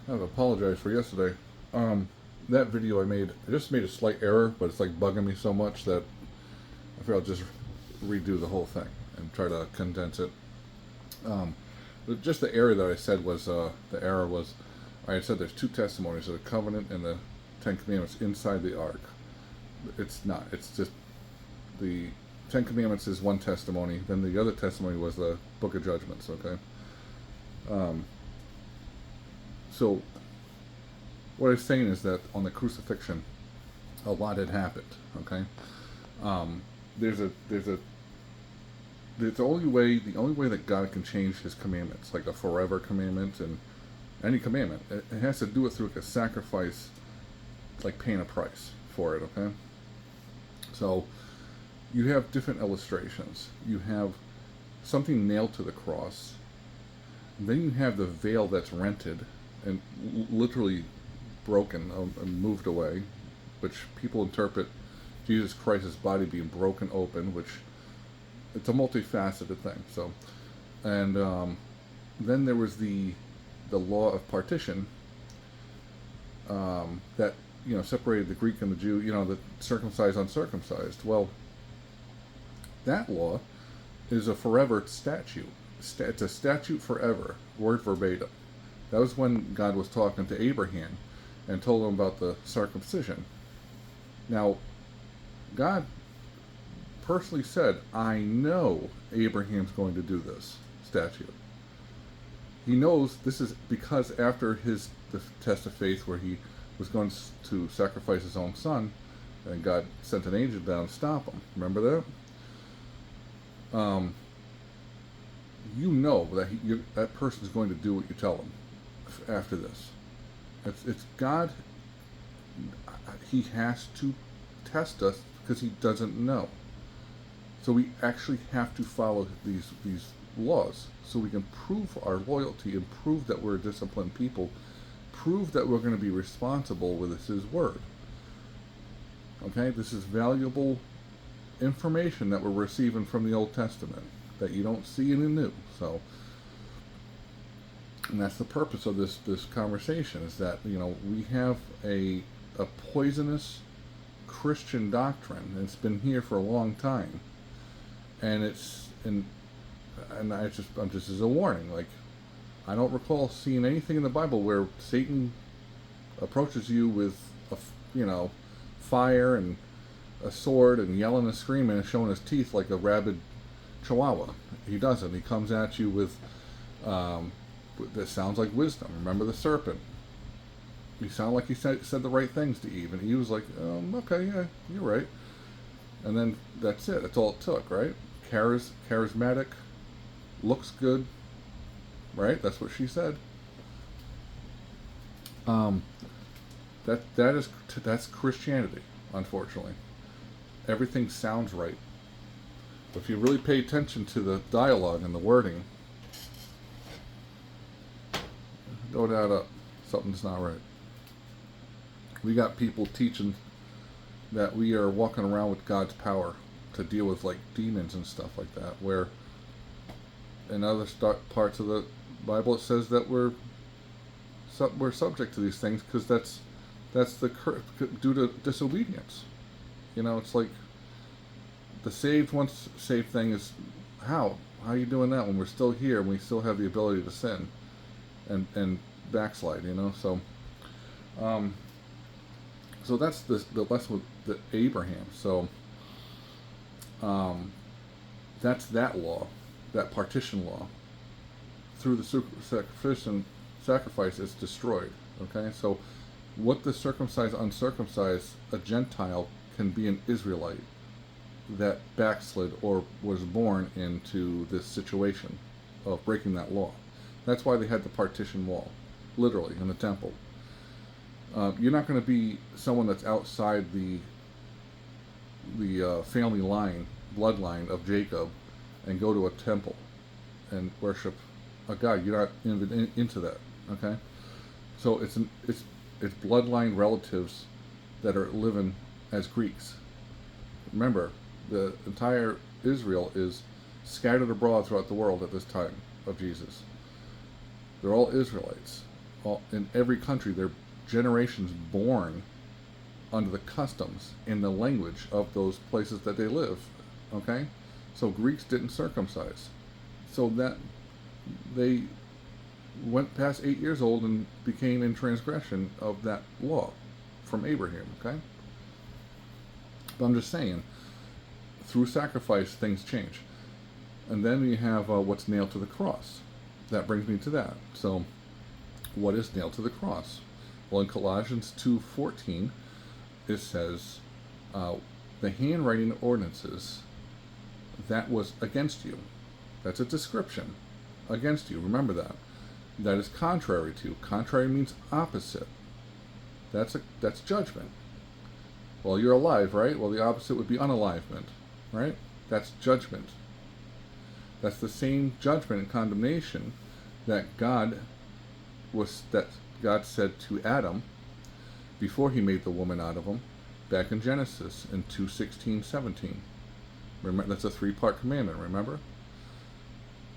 I have to apologize for yesterday. That video I just made a slight error, but it's like bugging me so much that I feel I'll just redo the whole thing and try to condense it. Um, just the error that I said was the error was I had said there's two testimonies of the covenant and the Ten Commandments inside the ark. It's not. It's just the Ten Commandments is one testimony. Then the other testimony was the Book of Judgments. Okay. Um, so what I was saying is that on the crucifixion, a lot had happened. Okay. Um, there's the only way that God can change His commandments, like a forever commandment and any commandment, it has to do it through like a sacrifice, like paying a price for it. Okay. So you have different illustrations. You have something nailed to the cross. And then you have the veil that's rented and literally broken and moved away, which people interpret Jesus Christ's body being broken open, which it's a multifaceted thing. So, and then there was the law of partition that separated the Greek and the Jew. The circumcised, uncircumcised. Well, that law is a forever statute. It's a statute forever, word verbatim. That was when God was talking to Abraham and told him about the circumcision. Now, God personally said, I know Abraham's going to do this statute. He knows this is because after the test of faith where he was going to sacrifice his own son, and God sent an angel down to stop him. Remember that? You know that that person's going to do what you tell him after this. It's God. He has to test us because he doesn't know. So we actually have to follow these laws so we can prove our loyalty and prove that we're a disciplined people, prove that we're going to be responsible with his word. Okay, this is valuable information that we're receiving from the Old Testament that you don't see in the New. So, and that's the purpose of this conversation, is that we have a poisonous Christian doctrine, and it's been here for a long time, and I'm just as a warning, like, I don't recall seeing anything in the Bible where Satan approaches you with fire and a sword and yelling and screaming and showing his teeth like a rabid chihuahua. He doesn't. He comes at you with that sounds like wisdom. Remember the serpent. He sounded like he said the right things to Eve, and Eve was like, okay, yeah, you're right. And then that's it. That's all it took, right? Charismatic, looks good, right? That's what she said. That's Christianity, unfortunately. Everything sounds right. But if you really pay attention to the dialogue and the wording, don't add up. Something's not right. We got people teaching that we are walking around with God's power to deal with like demons and stuff like that, where in other parts of the Bible it says that we're subject to these things because that's due to disobedience. It's like the saved once saved thing is how are you doing that when we're still here and we still have the ability to sin and backslide, so that's the lesson with Abraham. So that's that law, that partition law. Through the sacrifice, it's destroyed. Okay, so what the circumcised, uncircumcised, a Gentile can be an Israelite that backslid or was born into this situation of breaking that law. That's why they had the partition wall, literally, in the temple. You're not going to be someone that's outside the family bloodline of Jacob, and go to a temple and worship a god. You're not even into that. Okay, so it's bloodline relatives that are living as Greeks. Remember, the entire Israel is scattered abroad throughout the world at this time of Jesus. They're all Israelites. in every country, they're generations born under the customs and the language of those places that they live. Okay? So Greeks didn't circumcise. So that they went past 8 years old and became in transgression of that law from Abraham. Okay? But I'm just saying, through sacrifice, things change. And then you have what's nailed to the cross. That brings me to that. So, what is nailed to the cross? Well, in Colossians 2:14, it says, the handwriting ordinances that was against you. That's a description. Against you. Remember that. That is contrary to. Contrary means opposite. That's judgment. Well, you're alive, right? Well, the opposite would be unalivement, right? That's judgment. That's the same judgment and condemnation that God said to Adam before he made the woman out of him, back in Genesis in 2:16-17. Remember, that's a 3-part commandment, remember?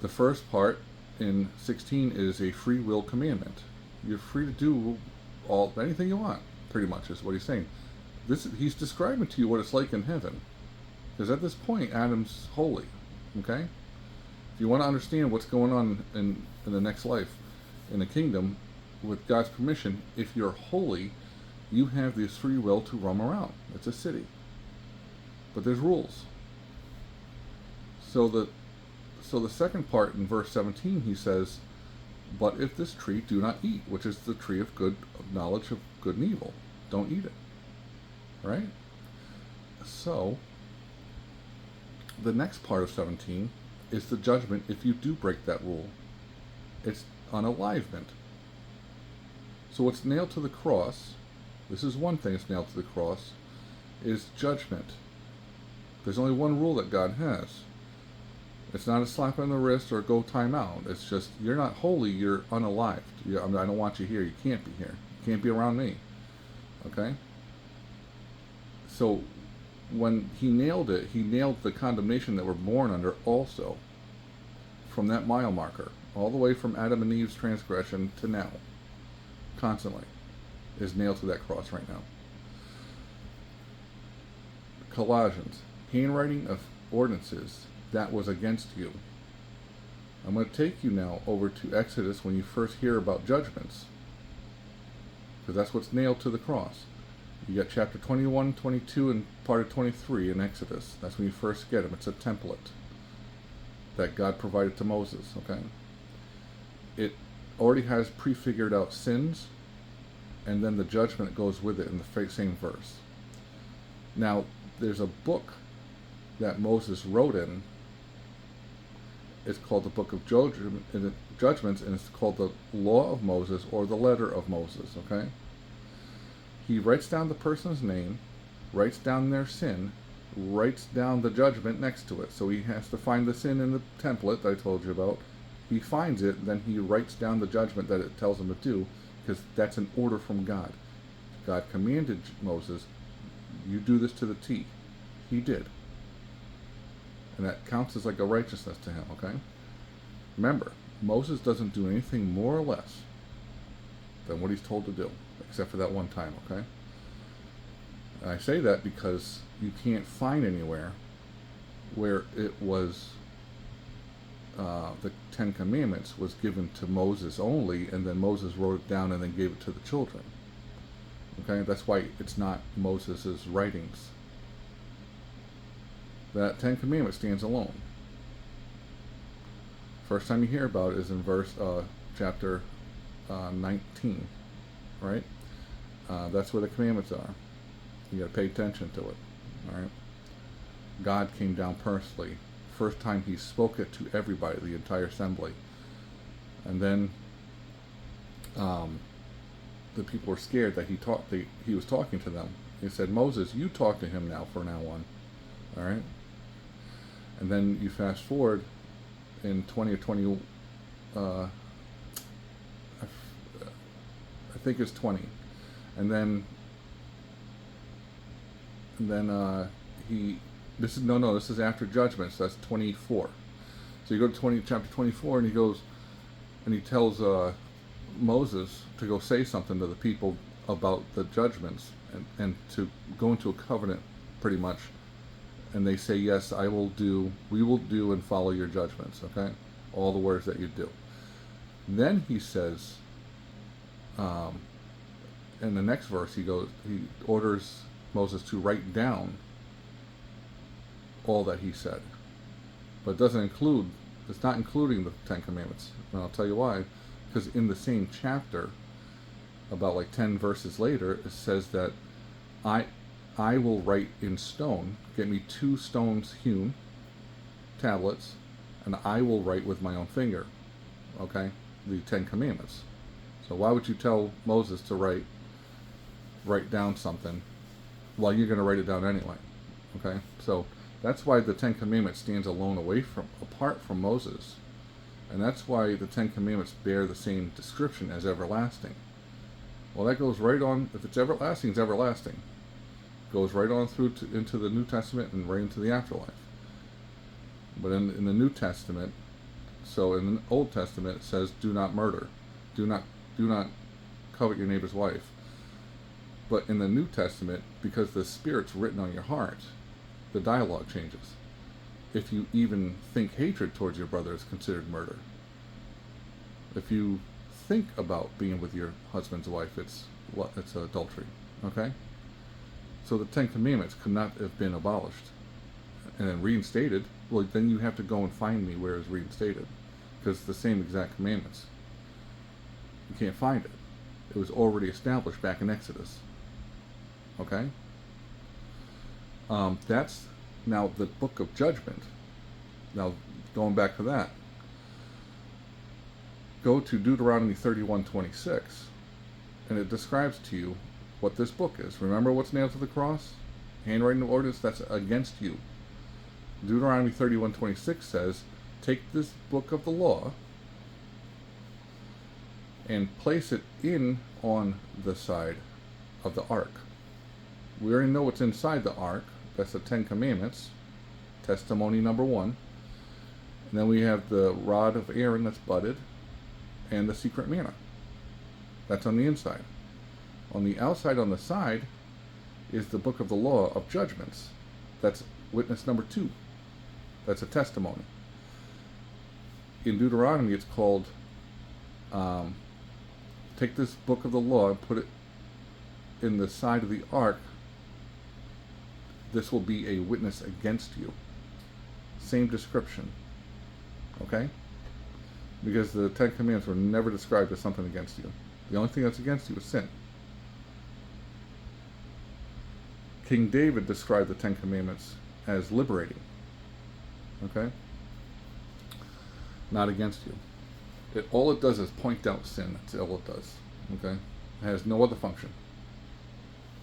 The first part in 16 is a free will commandment. You're free to do anything you want, pretty much, is what he's saying. He's describing to you what it's like in heaven. Because at this point, Adam's holy, okay? If you want to understand what's going on in the next life, in the kingdom, with God's permission, if you're holy, you have this free will to roam around. It's a city. But there's rules. So the second part in verse 17, he says, but if this tree do not eat, which is the tree of knowledge of good and evil. Don't eat it. Right? So, the next part of 17 is the judgment if you do break that rule. It's unalivement. So what's nailed to the cross, this is one thing that's nailed to the cross, is judgment. There's only one rule that God has. It's not a slap on the wrist or go time out. It's just, you're not holy, you're unalived. I don't want you here. You can't be here. You can't be around me. Okay? So, when he nailed it, he nailed the condemnation that we're born under also. From that mile marker. All the way from Adam and Eve's transgression to now. Constantly. Is nailed to that cross right now. Colossians. Handwriting of ordinances that was against you. I'm going to take you now over to Exodus when you first hear about judgments. Because that's what's nailed to the cross. You got chapter 21, 22, and part of 23 in Exodus. That's when you first get them. It's a template that God provided to Moses, okay? It already has prefigured out sins, and then the judgment goes with it in the same verse. Now, there's a book that Moses wrote in. It's called the Book of Judgments, and it's called the Law of Moses, or the Letter of Moses, okay? He writes down the person's name, writes down their sin, writes down the judgment next to it. So he has to find the sin in the template that I told you about. He finds it, then he writes down the judgment that it tells him to do, because that's an order from God. God commanded Moses, you do this to the T. He did. And that counts as like a righteousness to him, okay? Remember, Moses doesn't do anything more or less than what he's told to do, except for that one time, okay? And I say that because you can't find anywhere where it was, the 10 Commandments was given to Moses only, and then Moses wrote it down and then gave it to the children. Okay, that's why it's not Moses' writings. That 10 Commandments stands alone. First time you hear about it is in chapter 19, right? That's where the commandments are. You got to pay attention to it. All right. God came down personally. First time he spoke it to everybody, the entire assembly, and then the people were scared that he was talking to them. He said, "Moses, you talk to him now from now on." All right. And then you fast forward in 20 or 20. I think it's 20, and then this is after judgment, so that's 24. So you go to chapter 24, and he goes and he tells Moses to go say something to the people about the judgments, and to go into a covenant, pretty much. And they say, yes, we will do and follow your judgments, okay? All the words that you do. Then he says, in the next verse, he orders Moses to write down all that he said. But it's not including the Ten Commandments. And I'll tell you why. Because in the same chapter, about like 10 verses later, it says that I will write in stone, get me 2 stones hewn, tablets, and I will write with my own finger, okay, the 10 Commandments. So why would you tell Moses to write down something while you're going to write it down anyway, okay? So that's why the 10 Commandments stands alone apart from Moses. And that's why the 10 Commandments bear the same description as everlasting. Well, that goes right on. If it's everlasting, it's everlasting. Goes right on through into the New Testament and right into the afterlife. But in the New Testament, so in the Old Testament, it says, do not murder. Do not covet your neighbor's wife. But in the New Testament, because the Spirit's written on your heart, the dialogue changes. If you even think hatred towards your brother is considered murder. If you think about being with your husband's wife, it's adultery. Okay? So the 10 Commandments could not have been abolished and then reinstated. Well, then you have to go and find me where it's reinstated, because it's the same exact commandments. You can't find it. It was already established back in Exodus. Okay? That's now the book of judgment. Now, going back to that, go to Deuteronomy 31:26, and it describes to you what this book is. Remember what's nailed to the cross? Handwriting of ordinance, that's against you. Deuteronomy 31:26 says, take this book of the law and place it in on the side of the ark. We already know what's inside the ark. That's the 10 Commandments, testimony number 1. And then we have the rod of Aaron that's budded, and the secret manna. That's on the inside. On the outside, on the side, is the book of the law of judgments. That's witness number 2. That's a testimony. In Deuteronomy, it's called, take this book of the law and put it in the side of the ark. This will be a witness against you. Same description. Okay? Because the 10 Commandments were never described as something against you. The only thing that's against you is sin. King David described the 10 Commandments as liberating. Okay? Not against you. All it does is point out sin. That's all it does. Okay? It has no other function.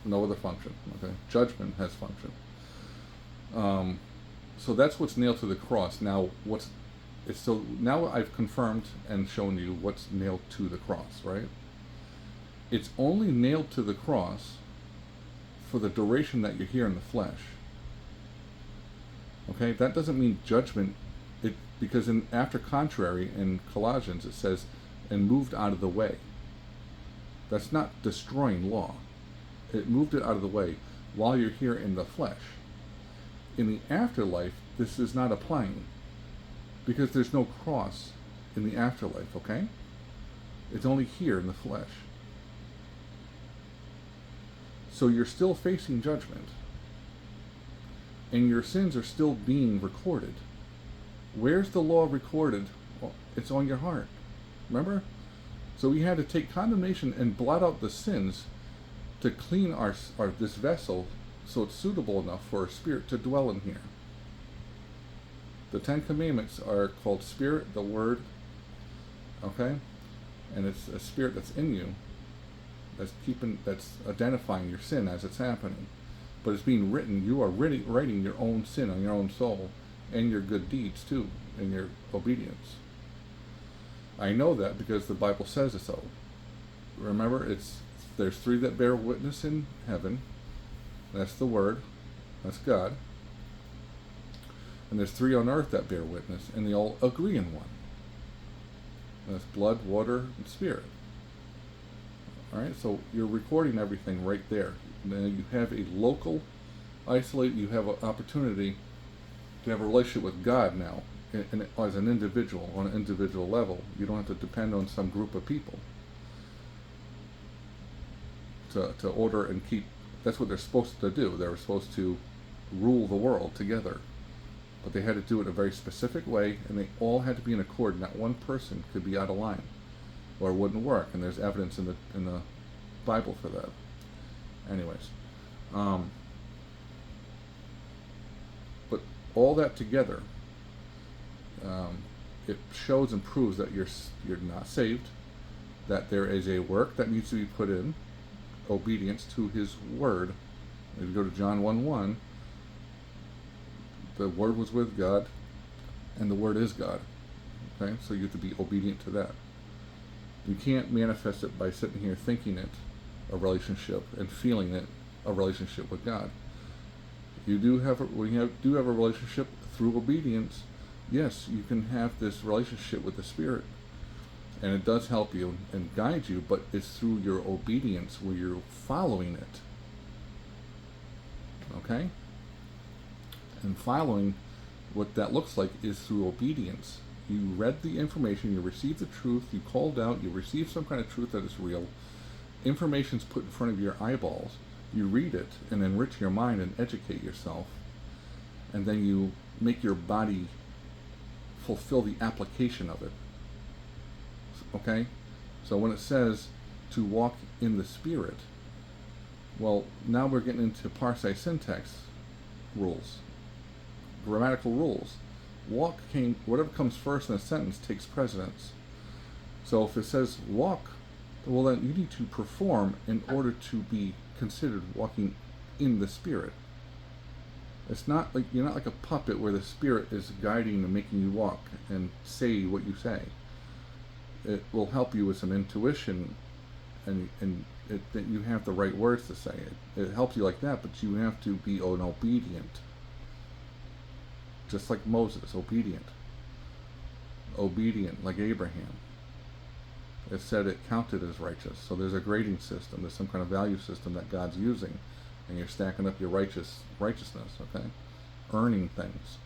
No other function. Okay? Judgment has function. So that's what's nailed to the cross. Now, now I've confirmed and shown you what's nailed to the cross, right? It's only nailed to the cross for the duration that you're here in the flesh. Okay? That doesn't mean judgment. Because after contrary in Colossians it says, and moved out of the way. That's not destroying law. It moved it out of the way while you're here in the flesh. In the afterlife, this is not applying, because there's no cross in the afterlife, okay? It's only here in the flesh. So you're still facing judgment, and your sins are still being recorded. Where's the law recorded? Well, it's on your heart. Remember? So we had to take condemnation and blot out the sins to clean our this vessel so it's suitable enough for a spirit to dwell in here. The 10 Commandments are called Spirit, the Word, okay? And it's a spirit that's in you, that's identifying your sin as it's happening. But it's being written. You are writing your own sin on your own soul, and your good deeds too, and your obedience. I know that because the Bible says it so. Remember, there's 3 that bear witness in heaven. That's the Word. That's God. And there's 3 on earth that bear witness, and they all agree in one. That's blood, water, and spirit. All right, so you're recording everything right there. Then you have a local, isolate. You have an opportunity to have a relationship with God now, and as an individual, on an individual level. You don't have to depend on some group of people to order and keep. That's what they're supposed to do. They were supposed to rule the world together, but they had to do it in a very specific way, and they all had to be in accord. Not one person could be out of line, or it wouldn't work. And there's evidence in the Bible for that. Anyways, but all that together, it shows and proves that you're not saved, that there is a work that needs to be put in, obedience to His word. If you go to John 1:1, the Word was with God, and the Word is God. Okay, so you have to be obedient to that. You can't manifest it by sitting here thinking it a relationship and feeling it a relationship with God. You do have when you do have a relationship through obedience. Yes, you can have this relationship with the Spirit, and it does help you and guide you, but it's through your obedience where you're following it. Okay? And following, what that looks like is through obedience. You read the information, you received the truth, you called out, you received some kind of truth that is real. Information's put in front of your eyeballs. You read it and enrich your mind and educate yourself. And then you make your body fulfill the application of it. Okay? So when it says to walk in the Spirit, well, now we're getting into parsing syntax rules, grammatical rules. Whatever comes first in a sentence takes precedence. So if it says walk, well then you need to perform in order to be considered walking in the Spirit. It's not like you're not like a puppet where the Spirit is guiding and making you walk and say what you say. It will help you with some intuition, and that you have the right words to say. It helps you like that, but you have to be an obedient. Just like Moses, obedient like Abraham. It said it counted as righteous. So there's a grading system. There's some kind of value system that God's using, and you're stacking up your righteousness. Okay, earning things.